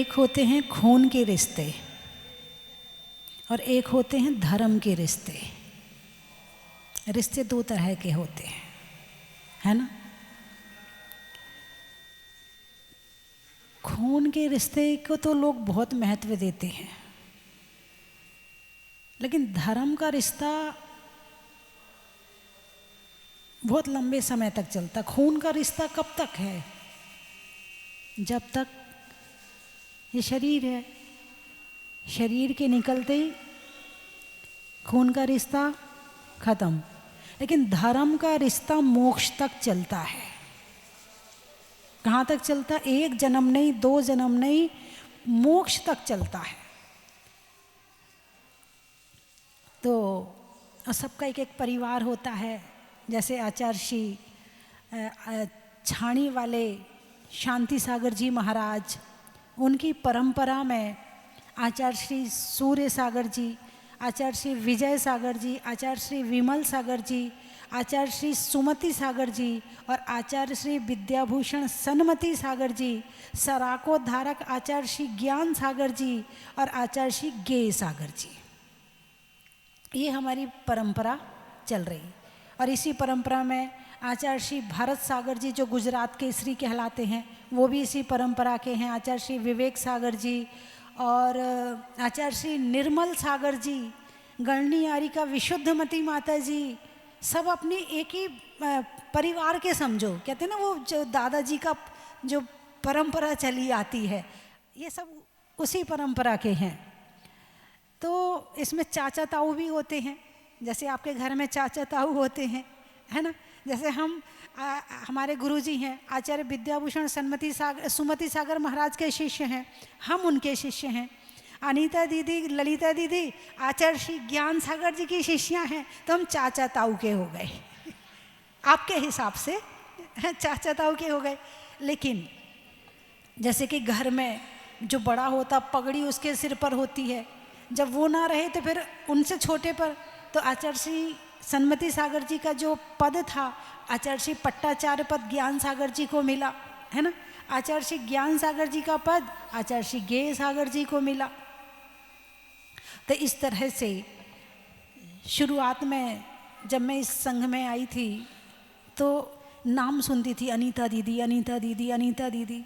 एक होते हैं खून के रिश्ते और एक होते हैं धर्म के रिश्ते। रिश्ते दो तरह के होते हैं, है ना। खून के रिश्ते को तो लोग बहुत महत्व देते हैं, लेकिन धर्म का रिश्ता बहुत लंबे समय तक चलता। खून का रिश्ता कब तक है? जब तक ये शरीर है। शरीर के निकलते ही खून का रिश्ता खत्म। लेकिन धर्म का रिश्ता मोक्ष तक चलता है। कहाँ तक चलता? एक जन्म नहीं, दो जन्म नहीं, मोक्ष तक चलता है। तो सबका एक एक परिवार होता है। जैसे आचार्य श्री छाणी वाले शांति सागर जी महाराज, उनकी परंपरा में आचार्य श्री सूर्य सागर जी, आचार्य श्री विजय सागर जी, आचार्य श्री विमल सागर जी, आचार्य श्री सुमति सागर जी और आचार्य श्री विद्याभूषण सन्मति सागर जी, सराकोद्धारक आचार्य श्री ज्ञान सागर जी और आचार्य श्री गेय सागर जी, ये हमारी परंपरा चल रही। और इसी परंपरा में आचार्य श्री भरत सागर जी जो गुजरात के श्री कहलाते हैं, वो भी इसी परंपरा के हैं। आचार्य श्री विवेक सागर जी और आचार्य श्री निर्मल सागर जी, गणनी आरी का विशुद्धमती माता जी, सब अपने एक ही परिवार के समझो। कहते हैं ना, वो जो दादाजी का जो परंपरा चली आती है, ये सब उसी परंपरा के हैं। तो इसमें चाचा ताऊ भी होते हैं, जैसे आपके घर में चाचा ताऊ होते हैं, है ना। जैसे हमारे गुरुजी हैं आचार्य विद्याभूषण सुमति सागर महाराज के शिष्य हैं, हम उनके शिष्य हैं। अनीता दीदी, ललिता दीदी आचार्य श्री ज्ञान सागर जी की शिष्या हैं, तो हम चाचा ताऊ के हो गए आपके हिसाब से चाचा ताऊ के हो गए। लेकिन जैसे कि घर में जो बड़ा होता, पगड़ी उसके सिर पर होती है, जब वो ना रहे तो फिर उनसे छोटे पर, तो आचार्य श्री सन्मति सागर जी का जो पद था, आचार्य श्री पट्टाचार्य पद ज्ञान सागर जी को मिला, है ना। आचार्य श्री ज्ञान सागर जी का पद आचार्य श्री गेय सागर जी को मिला। तो इस तरह से शुरुआत में जब मैं इस संघ में आई थी तो नाम सुनती थी, अनीता दीदी, अनीता दीदी, अनीता दीदी।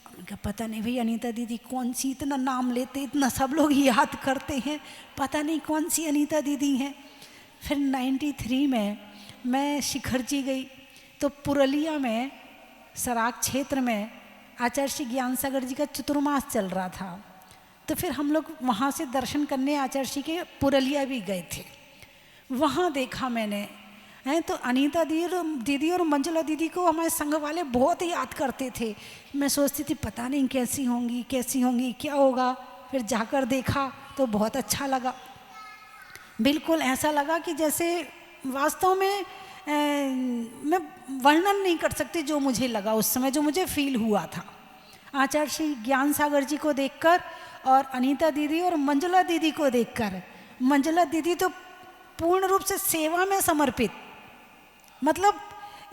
उनका पता नहीं भाई अनीता दीदी कौन सी, इतना नाम लेते, इतना सब लोग याद करते हैं, पता नहीं कौन सी अनीता दीदी हैं। फिर 93 में मैं शिखर जी गई, तो पुरलिया में सराक क्षेत्र में आचार्य श्री ज्ञान सागर जी का चतुर्मास चल रहा था। तो फिर हम लोग वहाँ से दर्शन करने आचार्य श्री के पुरलिया भी गए थे। वहाँ देखा मैंने, हैं तो अनीता दीदी और मंजुला दीदी को हमारे संघ वाले बहुत याद करते थे। मैं सोचती थी पता नहीं कैसी होंगी, क्या होगा। फिर जाकर देखा तो बहुत अच्छा लगा। बिल्कुल ऐसा लगा कि जैसे वास्तव में मैं वर्णन नहीं कर सकती जो मुझे लगा उस समय, जो मुझे फील हुआ था आचार्य श्री ज्ञान सागर जी को देखकर और अनीता दीदी और मंजुला दीदी को देखकर। मंजुला दीदी तो पूर्ण रूप से सेवा में समर्पित, मतलब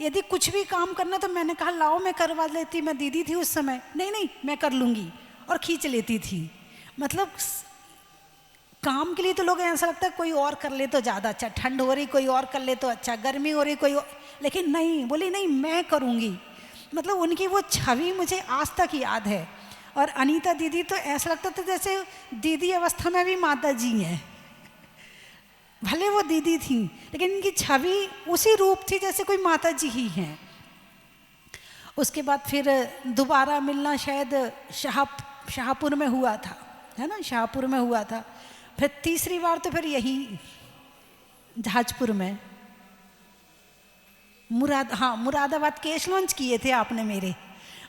यदि कुछ भी काम करना तो मैंने कहा लाओ मैं करवा लेती, मैं दीदी थी उस समय, नहीं मैं कर लूँगी, और खींच लेती थी। मतलब काम के लिए तो लोग ऐसा लगता है कोई और कर ले तो ज़्यादा अच्छा, ठंड हो रही कोई और कर ले तो अच्छा, गर्मी हो रही कोई और, लेकिन नहीं, बोली नहीं मैं करूँगी। मतलब उनकी वो छवि मुझे आज तक याद है। और अनीता दीदी तो ऐसा लगता था जैसे दीदी अवस्था में भी माता जी हैं, भले वो दीदी थी लेकिन इनकी छवि उसी रूप थी जैसे कोई माता जी ही हैं। उसके बाद फिर दोबारा मिलना शायद शाहपुर में हुआ था, है ना, शाहपुर में हुआ था। फिर तीसरी बार तो फिर यही जहाजपुर में, मुरादाबाद केश लॉन्च किए थे आपने मेरे,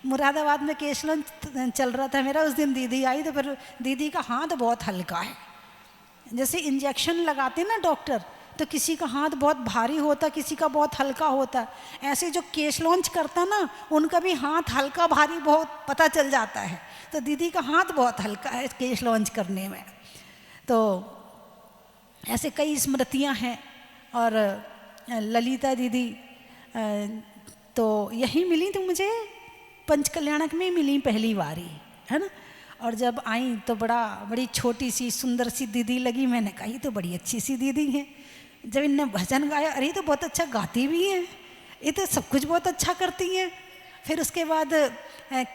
मुरादाबाद में केश लॉन्च चल रहा था मेरा। उस दिन दीदी आई तो फिर दीदी का हाथ बहुत हल्का है, जैसे इंजेक्शन लगाते ना डॉक्टर, तो किसी का हाथ बहुत भारी होता, किसी का बहुत हल्का होता, ऐसे जो केश लॉन्च करता ना उनका भी हाथ हल्का भारी बहुत पता चल जाता है। तो दीदी का हाथ बहुत हल्का है केश लॉन्च करने में। तो ऐसे कई स्मृतियां हैं। और ललिता दीदी तो यही मिली, तो मुझे पंचकल्याणक में मिली पहली बारी, है ना। और जब आई तो बड़ी छोटी सी सुंदर सी दीदी लगी। मैंने कहा ये तो बड़ी अच्छी सी दीदी है। जब इनने भजन गाया, अरे तो बहुत अच्छा गाती भी हैं, ये तो सब कुछ बहुत अच्छा करती हैं। फिर उसके बाद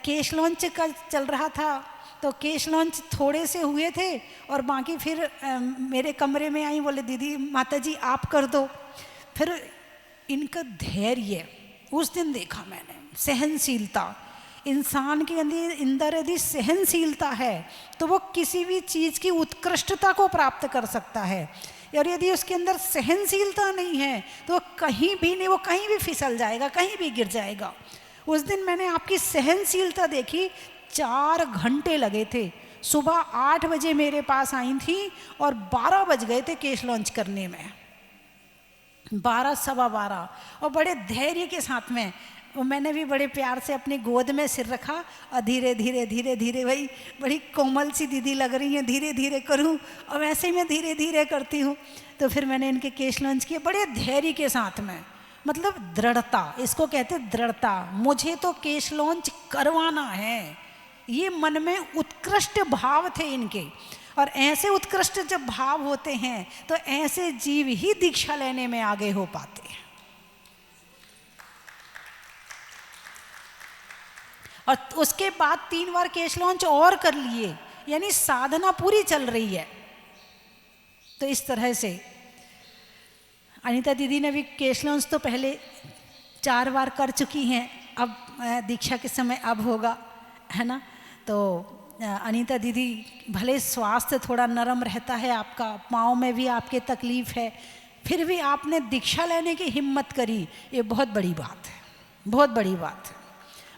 केश लॉन्च का चल रहा था, तो केश लॉन्च थोड़े से हुए थे और बाकी फिर मेरे कमरे में आई, बोले दीदी माता जी आप कर दो। फिर इनका धैर्य उस दिन देखा मैंने, सहनशीलता। इंसान के अंदर यदि सहनशीलता है तो वो किसी भी चीज़ की उत्कृष्टता को प्राप्त कर सकता है, और यदि उसके अंदर सहनशीलता नहीं है तो कहीं भी नहीं, वो कहीं भी फिसल जाएगा, कहीं भी गिर जाएगा। उस दिन मैंने आपकी सहनशीलता देखी। 4 घंटे लगे थे। सुबह 8 बजे मेरे पास आई थी और 12 बज गए थे केस लॉन्च करने में, 12 सवा 12, और बड़े धैर्य के साथ में। और मैंने भी बड़े प्यार से अपनी गोद में सिर रखा और धीरे धीरे धीरे धीरे, भाई बड़ी कोमल सी दीदी लग रही है, धीरे धीरे करूं, और वैसे ही मैं धीरे धीरे करती हूँ। तो फिर मैंने इनके केस लॉन्च किए बड़े धैर्य के साथ में, मतलब दृढ़ता, इसको कहते हैं दृढ़ता। मुझे तो केस लॉन्च करवाना है, ये मन में उत्कृष्ट भाव थे इनके। और ऐसे उत्कृष्ट जब भाव होते हैं तो ऐसे जीव ही दीक्षा लेने में आगे हो पाते हैं। और उसके बाद 3 बार केस लॉन्च और कर लिए, यानी साधना पूरी चल रही है। तो इस तरह से अनीता दीदी ने भी केस लॉन्च तो पहले 4 बार कर चुकी हैं, अब दीक्षा के समय अब होगा, है ना। तो अनीता दीदी, भले स्वास्थ्य थोड़ा नरम रहता है आपका, पाँव में भी आपके तकलीफ़ है, फिर भी आपने दीक्षा लेने की हिम्मत करी, ये बहुत बड़ी बात है, बहुत बड़ी बात है।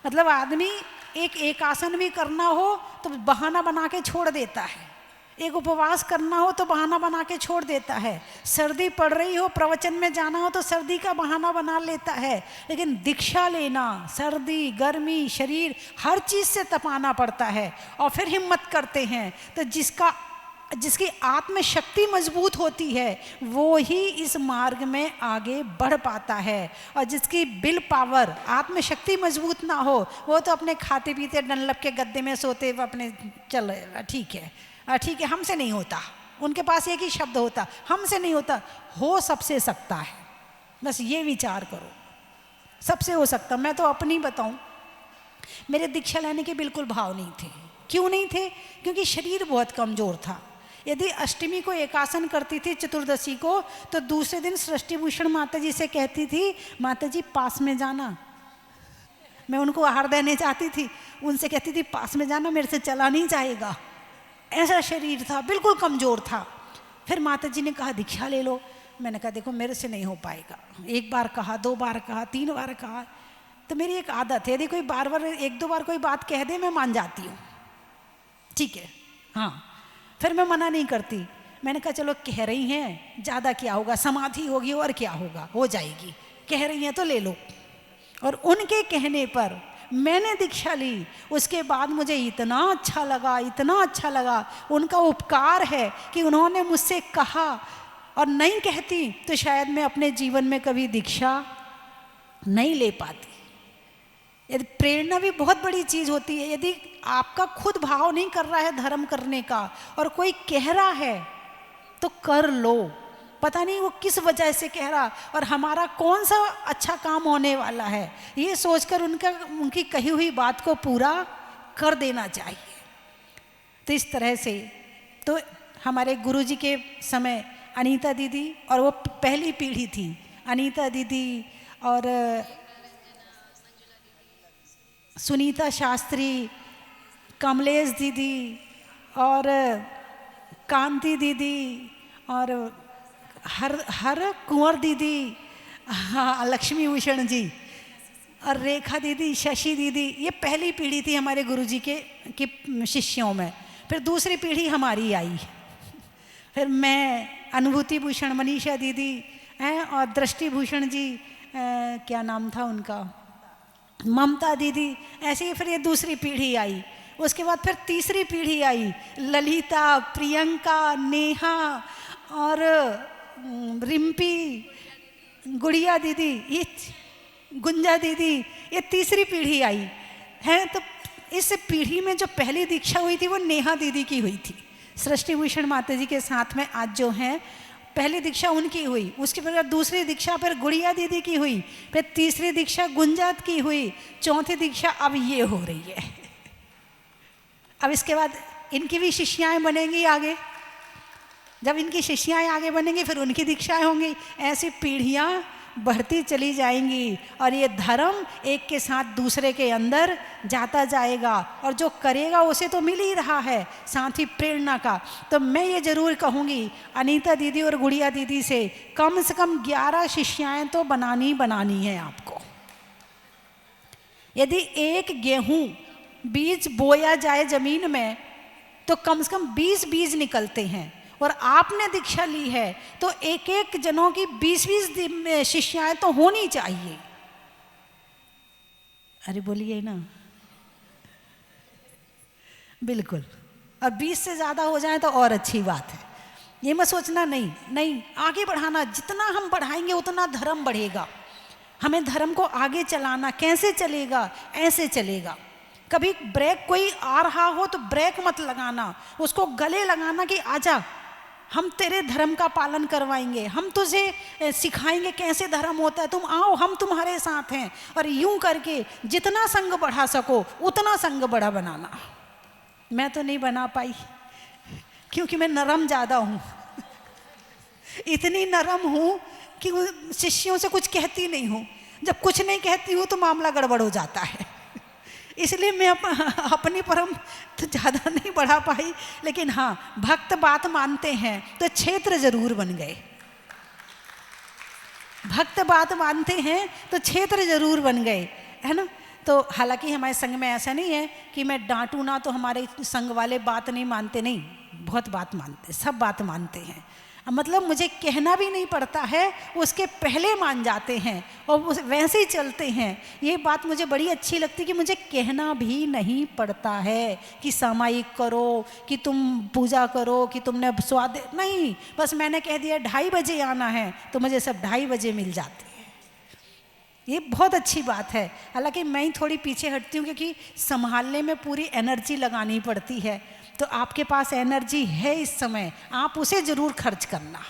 मतलब आदमी एक आसन भी करना हो तो बहाना बना के छोड़ देता है, एक उपवास करना हो तो बहाना बना के छोड़ देता है, सर्दी पड़ रही हो प्रवचन में जाना हो तो सर्दी का बहाना बना लेता है। लेकिन दीक्षा लेना, सर्दी गर्मी शरीर हर चीज़ से तपाना पड़ता है, और फिर हिम्मत करते हैं। तो जिसकी आत्म शक्ति मजबूत होती है वो ही इस मार्ग में आगे बढ़ पाता है, और जिसकी विल पावर, आत्म शक्ति मजबूत ना हो, वो तो अपने खाते पीते डनलप के गद्दे में सोते अपने चल ठीक है ठीक है, हमसे नहीं होता। उनके पास एक ही शब्द होता, हमसे नहीं होता। हो सबसे सकता है, बस ये विचार करो, सबसे हो सकता। मैं तो अपनी बताऊं, मेरे दीक्षा लेने के बिल्कुल भाव नहीं थे। क्यों नहीं थे? क्योंकि शरीर बहुत कमज़ोर था। यदि अष्टमी को एकासन करती थी, चतुर्दशी को, तो दूसरे दिन सृष्टि भूषण माता जी से कहती थी, माता जी पास में जाना। मैं उनको आहार देने जाती थी, उनसे कहती थी पास में जाना, मेरे से चला नहीं जाएगा। ऐसा शरीर था, बिल्कुल कमज़ोर था। फिर माता जी ने कहा दीक्षा ले लो। मैंने कहा देखो मेरे से नहीं हो पाएगा। 1 बार कहा, 2 बार कहा, 3 बार कहा। तो मेरी एक आदत है, यदि कोई बार 1-2 बार कोई बात कह दे मैं मान जाती हूँ, ठीक है, हाँ, फिर मैं मना नहीं करती। मैंने कहा चलो कह रही हैं, ज़्यादा क्या होगा, समाधि होगी और क्या होगा, हो जाएगी, कह रही हैं तो ले लो। और उनके कहने पर मैंने दीक्षा ली। उसके बाद मुझे इतना अच्छा लगा, इतना अच्छा लगा। उनका उपकार है कि उन्होंने मुझसे कहा, और नहीं कहती तो शायद मैं अपने जीवन में कभी दीक्षा नहीं ले पाती। यदि प्रेरणा भी बहुत बड़ी चीज़ होती है। यदि आपका खुद भाव नहीं कर रहा है धर्म करने का और कोई कह रहा है तो कर लो, पता नहीं वो किस वजह से कह रहा और हमारा कौन सा अच्छा काम होने वाला है, ये सोचकर उनकी कही हुई बात को पूरा कर देना चाहिए। तो इस तरह से तो हमारे गुरुजी के समय अनीता दीदी, और वो पहली पीढ़ी थी, अनीता दीदी और सुनीता शास्त्री, कमलेश दीदी और कांति दीदी और हर कुंवर दीदी, हाँ, लक्ष्मी भूषण जी और रेखा दीदी, शशि दीदी, ये पहली पीढ़ी थी हमारे गुरुजी के शिष्यों में। फिर दूसरी पीढ़ी हमारी आई, फिर मैं, अनुभूति भूषण मनीषा दीदी हैं, और दृष्टि भूषण जी, क्या नाम था उनका, ममता दीदी, ऐसे ही फिर ये दूसरी पीढ़ी आई। उसके बाद फिर तीसरी पीढ़ी आई, ललिता, प्रियंका, नेहा और रिम्पी, गुड़िया दीदी, ये गुंजा दीदी, ये तीसरी पीढ़ी आई है। तो इस पीढ़ी में जो पहली दीक्षा हुई थी वो नेहा दीदी की हुई थी। सृष्टि भूषण माता जी के साथ में आज जो हैं, पहली दीक्षा उनकी हुई, उसके बाद दूसरी दीक्षा फिर गुड़िया दीदी की हुई, फिर तीसरी दीक्षा गुंजात की हुई, चौथी दीक्षा अब ये हो रही है। अब इसके बाद इनकी भी शिष्याएं बनेंगी आगे, जब इनकी शिष्याएं आगे बनेंगी फिर उनकी दीक्षाएं होंगी, ऐसी पीढ़ियां बढ़ती चली जाएंगी और ये धर्म एक के साथ दूसरे के अंदर जाता जाएगा। और जो करेगा उसे तो मिल ही रहा है साथ ही प्रेरणा का। तो मैं ये जरूर कहूँगी अनीता दीदी और गुड़िया दीदी से कम 11 शिष्याएं तो बनानी है आपको। यदि एक गेहूं बीज बोया जाए जमीन में तो कम से कम 20 बीज निकलते हैं, और आपने दीक्षा ली है तो एक एक जनों की 20-20 शिष्याएं तो होनी चाहिए। अरे बोलिए ना, बिल्कुल। और 20 से ज़्यादा हो जाए तो और अच्छी बात है। ये मत सोचना नहीं, आगे बढ़ाना, जितना हम बढ़ाएंगे उतना धर्म बढ़ेगा। हमें धर्म को आगे चलाना, कैसे चलेगा? ऐसे चलेगा। कभी ब्रेक कोई आ रहा हो तो ब्रेक मत लगाना, उसको गले लगाना कि आजा, हम तेरे धर्म का पालन करवाएंगे, हम तुझे सिखाएंगे कैसे धर्म होता है, तुम आओ, हम तुम्हारे साथ हैं। और यूं करके जितना संग बढ़ा सको उतना संग बड़ा बनाना। मैं तो नहीं बना पाई क्योंकि मैं नरम ज़्यादा हूँ। इतनी नरम हूँ कि शिष्यों से कुछ कहती नहीं हूँ। जब कुछ नहीं कहती हूँ तो मामला गड़बड़ हो जाता है। इसलिए मैं अपनी परम तो ज़्यादा नहीं बढ़ा पाई, लेकिन हाँ, भक्त बात मानते हैं तो क्षेत्र जरूर बन गए। भक्त बात मानते हैं तो क्षेत्र जरूर बन गए, है ना। तो हालांकि हमारे संघ में ऐसा नहीं है कि मैं डांटूँ ना तो हमारे संघ वाले बात नहीं मानते, नहीं, बहुत बात मानते, सब बात मानते हैं। मतलब मुझे कहना भी नहीं पड़ता है, उसके पहले मान जाते हैं और वैसे ही चलते हैं। ये बात मुझे बड़ी अच्छी लगती है कि मुझे कहना भी नहीं पड़ता है कि सामायिक करो, कि तुम पूजा करो, कि तुमने स्वाद, नहीं, बस मैंने कह दिया 2:30 बजे आना है तो मुझे सब 2:30 बजे मिल जाते हैं। ये बहुत अच्छी बात है। हालांकि मैं ही थोड़ी पीछे हटती हूँ क्योंकि संभालने में पूरी एनर्जी लगानी पड़ती है। तो आपके पास एनर्जी है इस समय, आप उसे जरूर खर्च करना।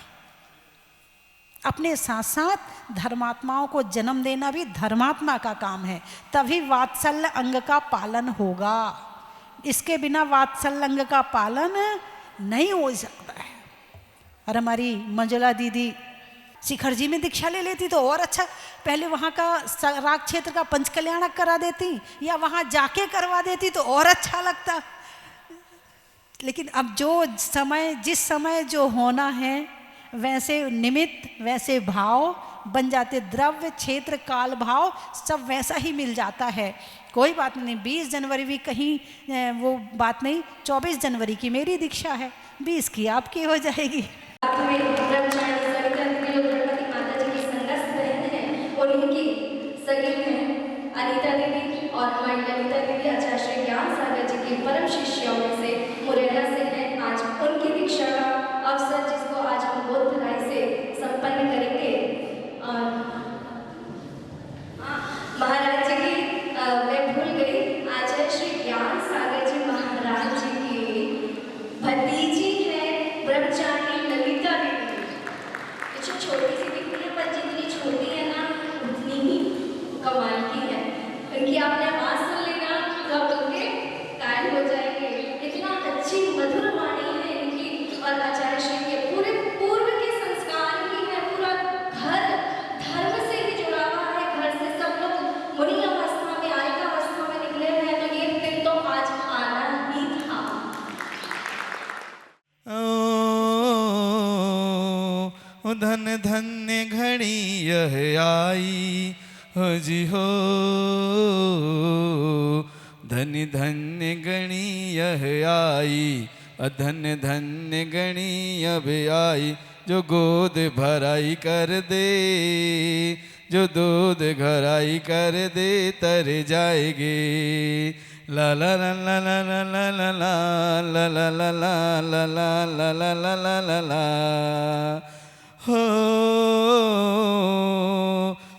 अपने साथ साथ धर्मात्माओं को जन्म देना भी धर्मात्मा का काम है, तभी वात्सल्य अंग का पालन होगा। इसके बिना वात्सल्य अंग का पालन नहीं हो सकता है। और हमारी मंजुला दीदी शिखर जी में दीक्षा ले लेती तो और अच्छा, पहले वहाँ का राग क्षेत्र का पंचकल्याणक करा देती या वहाँ जाके करवा देती तो और अच्छा लगता। लेकिन अब जो समय, जिस समय जो होना है वैसे निमित्त, वैसे भाव बन जाते, द्रव्य क्षेत्र काल भाव सब वैसा ही मिल जाता है। कोई बात नहीं, 20 जनवरी भी कहीं वो बात नहीं, 24 जनवरी की मेरी दीक्षा है, 20 की आपकी हो जाएगी। अनीता दीदी और हमारी ललिता दीदी आचार्य श्री ज्ञान सागर जी की परम शिष्यों में से मुरैना से हैं। आज उनकी दीक्षा का अवसर, जिसको आज हम बोध भलाई से संपन्न करेंगे। और महाराज जी की मैं भूल गई, आचार्य श्री ज्ञान सागर जी महाराज जी की भतीजी है ब्रह्मचारी ललिता दीदी। कुछ छोटी सी दिखती है पर जितनी छोटी है ना उतनी ही कमाल की है। उनकी आपने आवाज सुन लेना तो आप उनके कायल हो जाएंगे। इतना अच्छी मधुर वाणी है इनकी, और आचार्य श्री के पूरे पूर्व के संस्कार की है। पूरा घर धर्म से ही जुड़ा हुआ है, घर से सब लोग मुनि अवस्था में, आयिका अवस्था में निकले हुए हैं। तो ये दिन तो आज आना ही था। ओ धन धन्य घड़ी यह आई हो जी हो, धन्य धन्य गणी यह आई, अधन्य धन्य गणी अब आई। जो गोद भराई कर दे, जो दूध घराई कर दे, तर जाएगी। ला ला ला ला ला ला ला ला ला ला ला ला ला ला ला ला ला ला ला। हो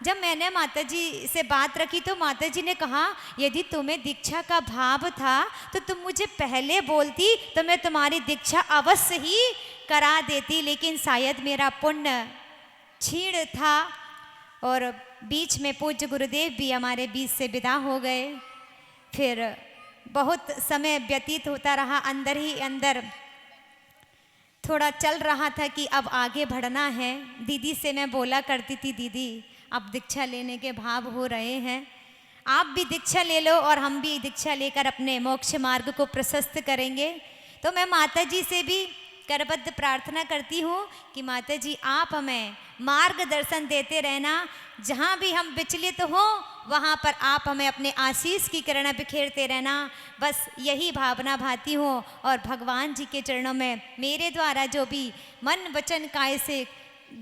जब मैंने माताजी से बात रखी तो माताजी ने कहा यदि तुम्हें दीक्षा का भाव था तो तुम मुझे पहले बोलती तो मैं तुम्हारी दीक्षा अवश्य ही करा देती, लेकिन शायद मेरा पुण्य क्षीण था। और बीच में पूज्य गुरुदेव भी हमारे बीच से विदा हो गए। फिर बहुत समय व्यतीत होता रहा, अंदर ही अंदर थोड़ा चल रहा था कि अब आगे बढ़ना है। दीदी से मैं बोला करती थी, दीदी अब दीक्षा लेने के भाव हो रहे हैं, आप भी दीक्षा ले लो और हम भी दीक्षा लेकर अपने मोक्ष मार्ग को प्रशस्त करेंगे। तो मैं माताजी से भी करबद्ध प्रार्थना करती हूँ कि माताजी आप हमें मार्गदर्शन देते रहना, जहाँ भी हम विचलित हों वहाँ पर आप हमें अपने आशीष की किरण बिखेरते रहना। बस यही भावना भाती हूँ और भगवान जी के चरणों में मेरे द्वारा जो भी मन वचन काय से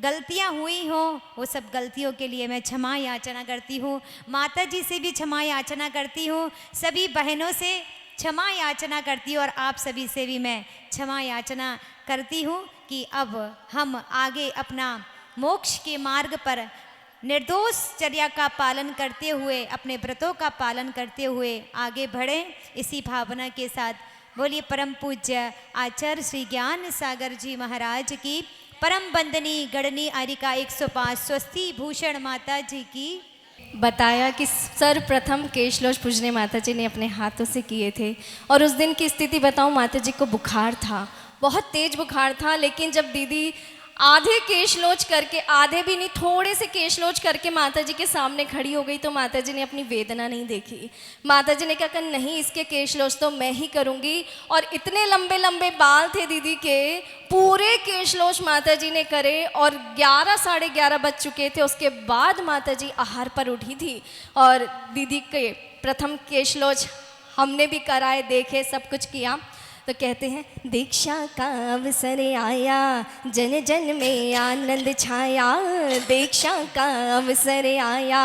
गलतियाँ हुई हों वो सब गलतियों के लिए मैं क्षमा याचना करती हूँ। माता जी से भी क्षमा याचना करती हूँ, सभी बहनों से क्षमा याचना करती हूँ और आप सभी से भी मैं क्षमा याचना करती हूँ कि अब हम आगे अपना मोक्ष के मार्ग पर निर्दोष चर्या का पालन करते हुए, अपने व्रतों का पालन करते हुए आगे बढ़ें। इसी भावना के साथ बोलिए परम पूज्य आचार्य श्री ज्ञान सागर जी महाराज की, परम बंदनी गणनी आरिका 105 स्वस्ति भूषण माता जी की। बताया कि सर्वप्रथम केशलोच पूजने माता जी ने अपने हाथों से किए थे। और उस दिन की स्थिति बताऊं, माता जी को बुखार था, बहुत तेज बुखार था। लेकिन जब दीदी आधे केशलोच करके, आधे भी नहीं थोड़े से केशलोच करके माता जी के सामने खड़ी हो गई तो माता जी ने अपनी वेदना नहीं देखी। माता जी ने कहा कि नहीं, इसके केशलोच तो मैं ही करूँगी। और इतने लंबे लंबे बाल थे दीदी के, पूरे केशलोच माता जी ने करे और 11 साढ़े 11 बज चुके थे। उसके बाद माता जी आहार पर उठी थी और दीदी के प्रथम केशलोच हमने भी कराए, देखे, सब कुछ किया। तो कहते हैं दीक्षा का अवसर आया, जन जन में आनंद छाया। दीक्षा का अवसर आया,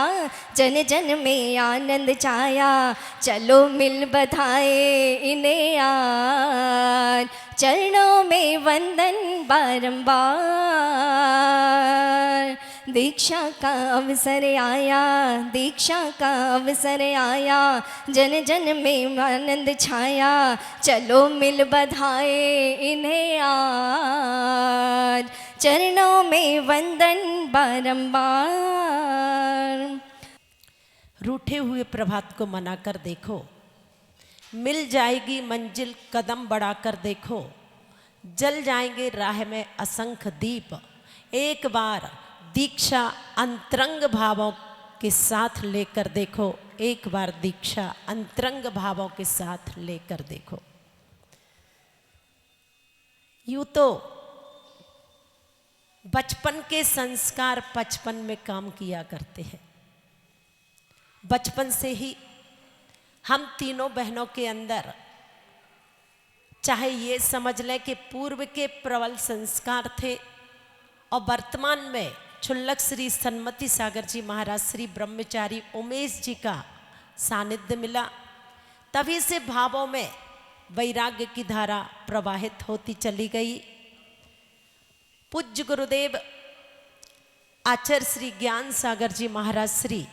जन जन में आनंद छाया। चलो मिल बधाए इन्हें यार, चरणों में वंदन बारंबार। दीक्षा का अवसर आया, दीक्षा का अवसर आया, जन जन में आनंद छाया। चलो मिल बधाए इन्हें यार, चरणों में वंदन बारंबार। रूठे हुए प्रभात को मनाकर देखो, मिल जाएगी मंजिल कदम बढ़ाकर देखो। जल जाएंगे राह में असंख्य दीप, एक बार दीक्षा अंतरंग भावों के साथ लेकर देखो। एक बार दीक्षा अंतरंग भावों के साथ लेकर देखो। यूं तो बचपन के संस्कार 55 में काम किया करते हैं। बचपन से ही हम तीनों बहनों के अंदर, चाहे ये समझ लें कि पूर्व के प्रबल संस्कार थे और वर्तमान में क्षुल्लक श्री सन्मति सागर जी महाराज, श्री ब्रह्मचारी उमेश जी का सानिध्य मिला, तभी से भावों में वैराग्य की धारा प्रवाहित होती चली गई। पूज्य गुरुदेव आचार्य श्री ज्ञान सागर जी महाराज श्री,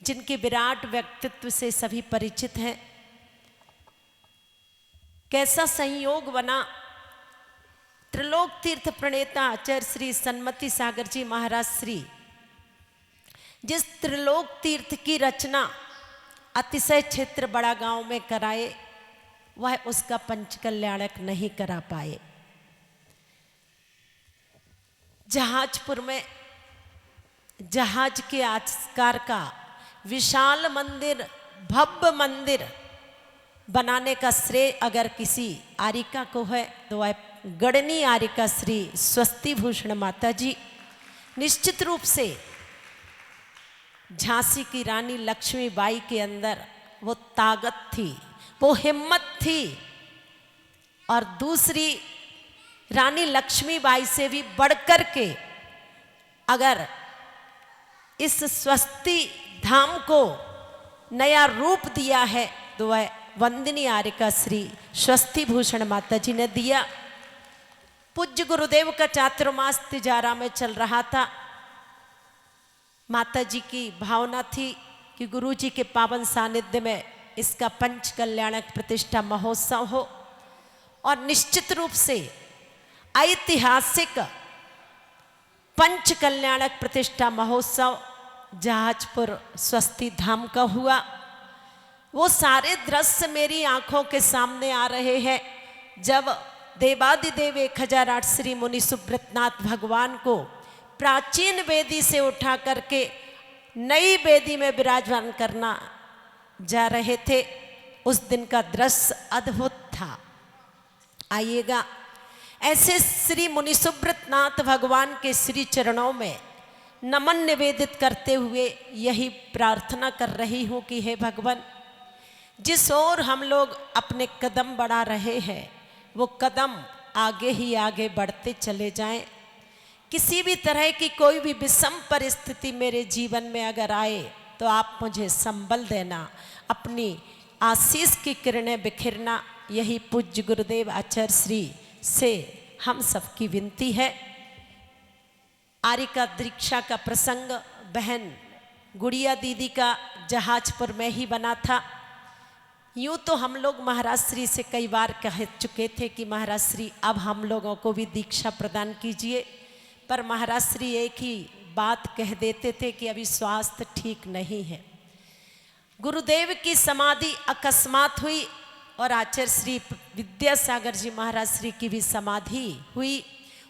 जिनके विराट व्यक्तित्व से सभी परिचित हैं, कैसा संयोग बना। त्रिलोक तीर्थ प्रणेता आचार्य श्री सन्मति सागर जी महाराज श्री, जिस त्रिलोक तीर्थ की रचना अतिशय क्षेत्र बड़ा गांव में कराए, वह उसका पंचकल्याणक नहीं करा पाए। जहाजपुर में जहाज के आकार का विशाल मंदिर, भव्य मंदिर बनाने का श्रेय अगर किसी आरिका को है तो वह गणनी आरिका श्री स्वस्ति भूषण माता जी। निश्चित रूप से झांसी की रानी लक्ष्मीबाई के अंदर वो ताकत थी, वो हिम्मत थी। और दूसरी रानी लक्ष्मीबाई से भी बढ़कर के अगर इस स्वस्ति धाम को नया रूप दिया है तो वह वंदनी आरिका श्री स्वस्ति भूषण माता जी ने दिया। पूज्य गुरुदेव का चातुर्मास तिजारा में चल रहा था। माता जी की भावना थी कि गुरु जी के पावन सानिध्य में इसका पंच कल्याणक प्रतिष्ठा महोत्सव हो और निश्चित रूप से ऐतिहासिक पंच कल्याणक प्रतिष्ठा महोत्सव जहाजपुर स्वस्ति धाम का हुआ। वो सारे दृश्य मेरी आंखों के सामने आ रहे हैं जब देवादिदेव 1008 श्री मुनि सुब्रतनाथ भगवान को प्राचीन वेदी से उठा करके नई वेदी में विराजमान करना जा रहे थे। उस दिन का दृश्य अद्भुत था। आइएगा, ऐसे श्री मुनि सुब्रतनाथ भगवान के श्री चरणों में नमन निवेदित करते हुए यही प्रार्थना कर रही हूँ कि हे भगवान, जिस ओर हम लोग अपने कदम बढ़ा रहे हैं वो कदम आगे ही आगे बढ़ते चले जाएं। किसी भी तरह की कोई भी विषम परिस्थिति मेरे जीवन में अगर आए तो आप मुझे संबल देना, अपनी आशीष की किरणें बिखेरना। यही पूज्य गुरुदेव आचार्य श्री से हम सबकी विनती है। आर्य का दीक्षा का प्रसंग बहन गुड़िया दीदी का जहाजपुर में ही बना था। यूँ तो हम लोग महाराज श्री से कई बार कह चुके थे कि महाराज श्री अब हम लोगों को भी दीक्षा प्रदान कीजिए, पर महाराज श्री एक ही बात कह देते थे कि अभी स्वास्थ्य ठीक नहीं है। गुरुदेव की समाधि अकस्मात हुई और आचार्य श्री विद्यासागर जी महाराज श्री की भी समाधि हुई।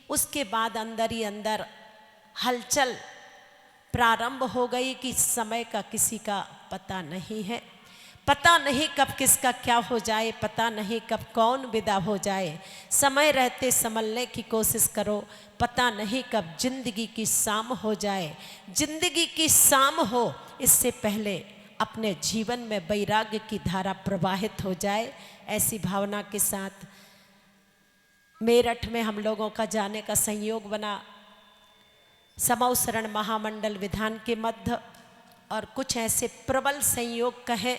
उसके बाद अंदर ही अंदर हलचल प्रारंभ हो गई कि समय का किसी का पता नहीं है, पता नहीं कब किसका क्या हो जाए, पता नहीं कब कौन विदा हो जाए। समय रहते संभलने की कोशिश करो, पता नहीं कब जिंदगी की शाम हो जाए। जिंदगी की शाम हो इससे पहले अपने जीवन में वैराग्य की धारा प्रवाहित हो जाए। ऐसी भावना के साथ मेरठ में हम लोगों का जाने का संयोग बना। समव शरण महामंडल विधान के मध्य और कुछ ऐसे प्रबल संयोग कहे,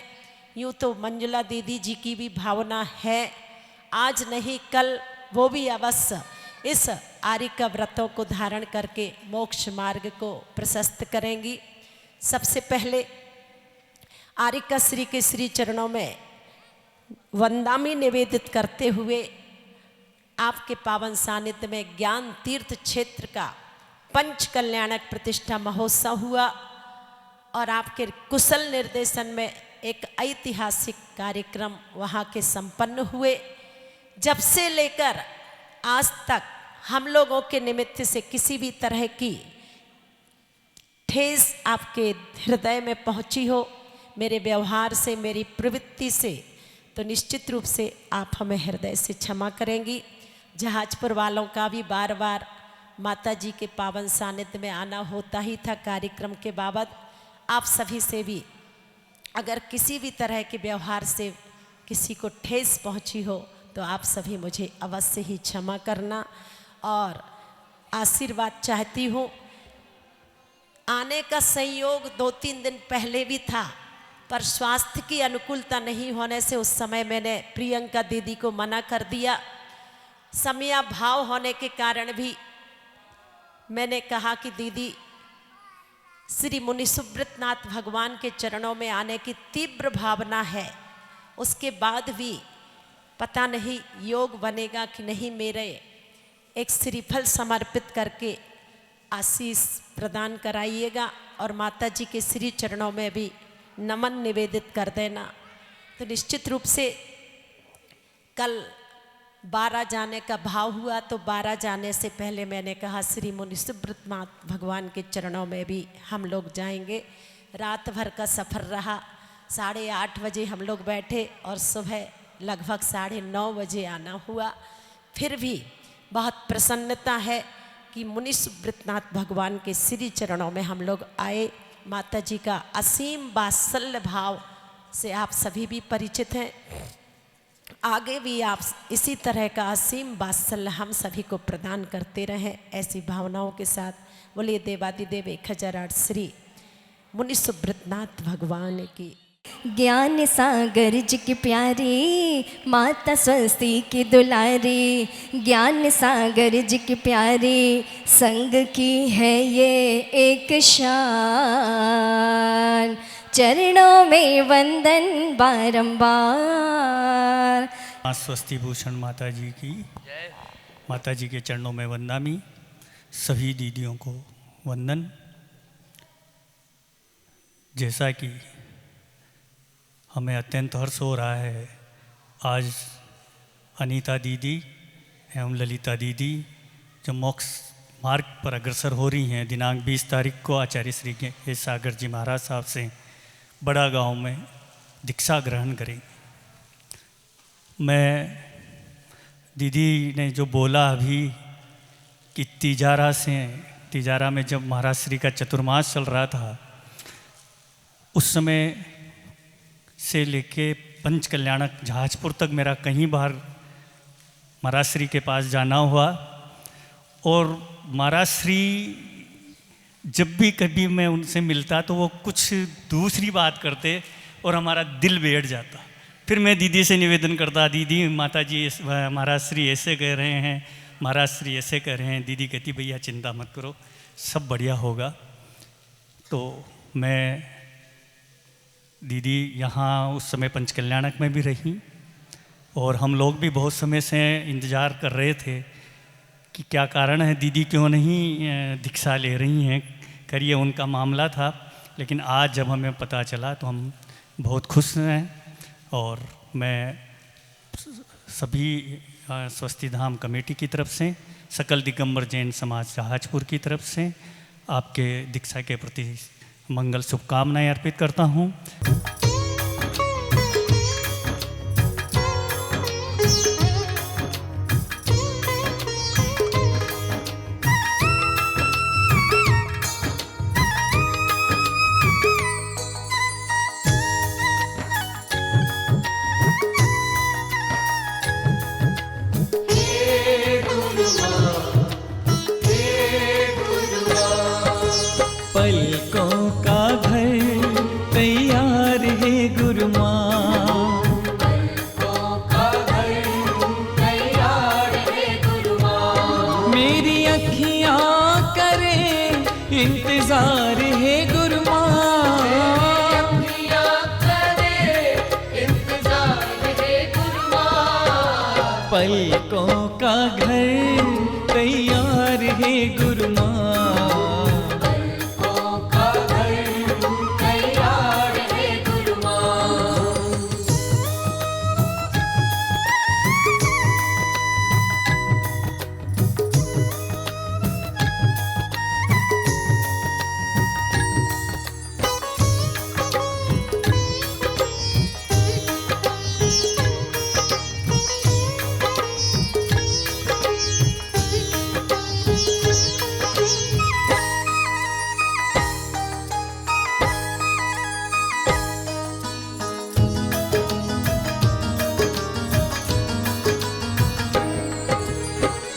यूँ तो मंजुला दीदी जी की भी भावना है, आज नहीं कल वो भी अवश्य इस आर्य का व्रतों को धारण करके मोक्ष मार्ग को प्रशस्त करेंगी। सबसे पहले आर्य का श्री के श्री चरणों में वंदामी निवेदित करते हुए आपके पावन सानिध्य में ज्ञान तीर्थ क्षेत्र का पंच कल्याणक प्रतिष्ठा महोत्सव हुआ और आपके कुशल निर्देशन में एक ऐतिहासिक कार्यक्रम वहाँ के संपन्न हुए। जब से लेकर आज तक हम लोगों के निमित्त से किसी भी तरह की ठेस आपके हृदय में पहुँची हो, मेरे व्यवहार से, मेरी प्रवृत्ति से, तो निश्चित रूप से आप हमें हृदय से क्षमा करेंगी। जहाजपुर वालों का भी बार बार माता जी के पावन सानिध्य में आना होता ही था कार्यक्रम के बाबत। आप सभी से भी अगर किसी भी तरह के व्यवहार से किसी को ठेस पहुंची हो तो आप सभी मुझे अवश्य ही क्षमा करना और आशीर्वाद चाहती हूँ। आने का संयोग 2-3 दिन पहले भी था, पर स्वास्थ्य की अनुकूलता नहीं होने से उस समय मैंने प्रियंका दीदी को मना कर दिया। समयाभाव होने के कारण भी मैंने कहा कि दीदी, श्री मुनि सुब्रतनाथ भगवान के चरणों में आने की तीव्र भावना है, उसके बाद भी पता नहीं योग बनेगा कि नहीं। मेरे एक श्रीफल समर्पित करके आशीष प्रदान कराइएगा और माता जी के श्री चरणों में भी नमन निवेदित कर देना। तो निश्चित रूप से कल 12 जाने का भाव हुआ, तो 12 जाने से पहले मैंने कहा श्री मुनि सुब्रतनाथ भगवान के चरणों में भी हम लोग जाएंगे। रात भर का सफ़र रहा, 8:30 बजे हम लोग बैठे और सुबह लगभग 9:30 बजे आना हुआ। फिर भी बहुत प्रसन्नता है कि मुनि सुब्रतनाथ भगवान के श्री चरणों में हम लोग आए। माता जी का असीम वात्सल्य भाव से आप सभी भी परिचित हैं। आगे भी आप इसी तरह का असीम वात्सल्य हम सभी को प्रदान करते रहें। ऐसी भावनाओं के साथ बोलिए देवादिदेव 1008 श्री मुनि सुब्रतनाथ भगवान की। ज्ञान सागर जी की प्यारी माता स्वस्ति की दुलारी, ज्ञान सागर जी की प्यारी संग की है ये एक शान, चरणों में वंदन बारंबार। माँ स्वस्ति भूषण माता जी की, माता जी के चरणों में वंदामी। सभी दीदियों को वंदन। जैसा कि हमें अत्यंत हर्ष हो रहा है, आज अनीता दीदी एवं ललिता दीदी जो मोक्ष मार्ग पर अग्रसर हो रही हैं, दिनांक 20 तारीख को आचार्य श्री के सागर जी महाराज साहब से बड़ा गांव में दीक्षा ग्रहण करेंगे। मैं दीदी ने जो बोला अभी कि तिजारा में जब महाराज श्री का चतुर्मास चल रहा था, उस समय से लेके पंच कल्याणक जहाजपुर तक मेरा कहीं बार महाराज श्री के पास जाना हुआ। और महाराज श्री जब भी कभी मैं उनसे मिलता तो वो कुछ दूसरी बात करते और हमारा दिल बैठ जाता। फिर मैं दीदी से निवेदन करता, दीदी माता जी महाराज श्री ऐसे कह रहे हैं, महाराज श्री ऐसे कह रहे हैं। दीदी कहती भैया चिंता मत करो, सब बढ़िया होगा। तो मैं दीदी यहाँ उस समय पंचकल्याणक में भी रही और हम लोग भी बहुत समय से इंतज़ार कर रहे थे कि क्या कारण है, दीदी क्यों नहीं दीक्षा ले रही हैं, करिए उनका मामला था। लेकिन आज जब हमें पता चला तो हम बहुत खुश हैं। और मैं सभी स्वस्ति धाम कमेटी की तरफ से, सकल दिगंबर जैन समाज जहाजपुर की तरफ से आपके दीक्षा के प्रति मंगल शुभकामनाएं अर्पित करता हूँ। पलकों का घर तैयार है गुरु माँ, पलकों का घर तैयार है गुरु माँ, मेरी अखियाँ करें इंतजार है गुरु माँ, मेरी अखियाँ करें इंतजार है गुरु माँ, पलकों का घर तैयार है गुरु माँ।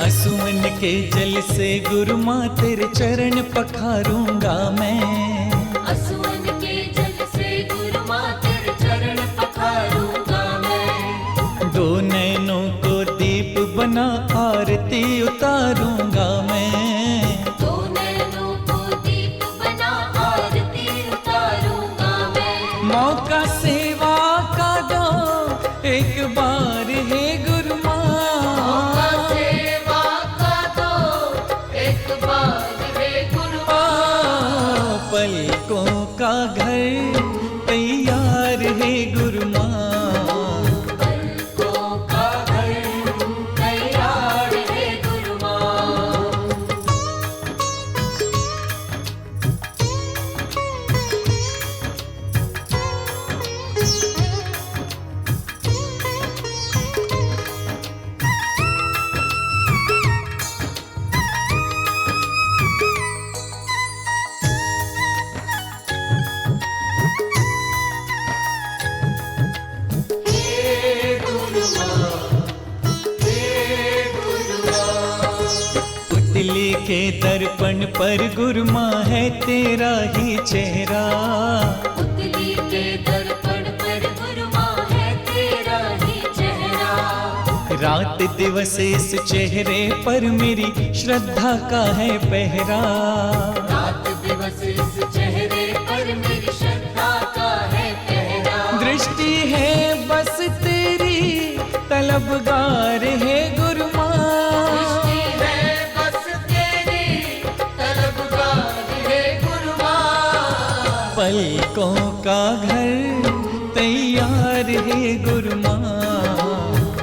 असुवन के जल से गुरु माँ तेरे चरण पखारूंगा मैं, असुवन के जल से गुरु माँ तेरे चरण पखारूंगा मैं, दो नैनों को दीप बना आरती उतारूंगा मैं, दो नैनों को दीप बना आरती उतारूंगा मैं, मौका सेवा का दो एक बार है गुरु माँ, पलकों का घर तैयार है गुरु माँ, पलकों का घर तैयार है गुरु माँ। पुतली के दर्पण पर गुरु माँ है तेरा ही चेहरा, पुतली के दर्पण रात दिवस इस चेहरे पर मेरी श्रद्धा का है पहरा। रात दिवस इस चेहरे पर मेरी श्रद्धा का है पहरा। दृष्टि है बस तेरी तलबगार है गुरुमा। दृष्टि है बस तेरी तलबगार है गुरुमा। पलकों का घर तैयार है गुरुमा।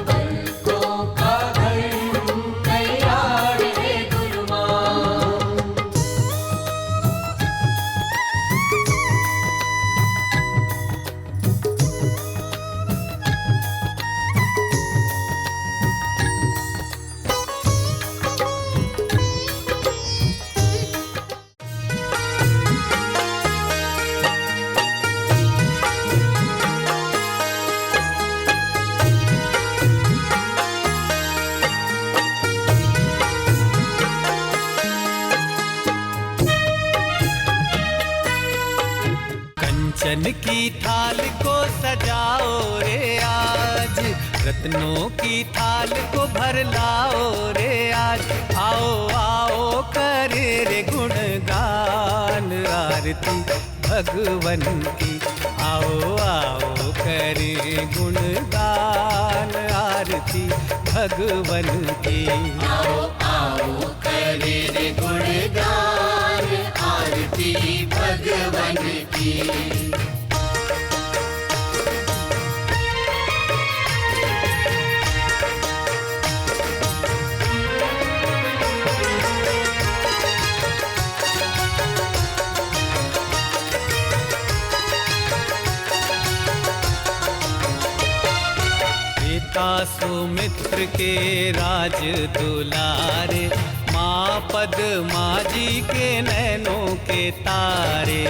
पलकों का घर तैयार है गुरुमा। कंचन की थाल को सजाओ रे आज, रत्नों की थाल को भर लाओ रे आज। आओ आओ करे रे गुणगान आरती भगवन की। आओ आओ करे गुणगान आरती भगवन की। आओ आओ करे रे गुणगान आरती भगवन की। पिता सुमित्र के राज दुलारे, माँ पद्मा जी के नैनों के तारे।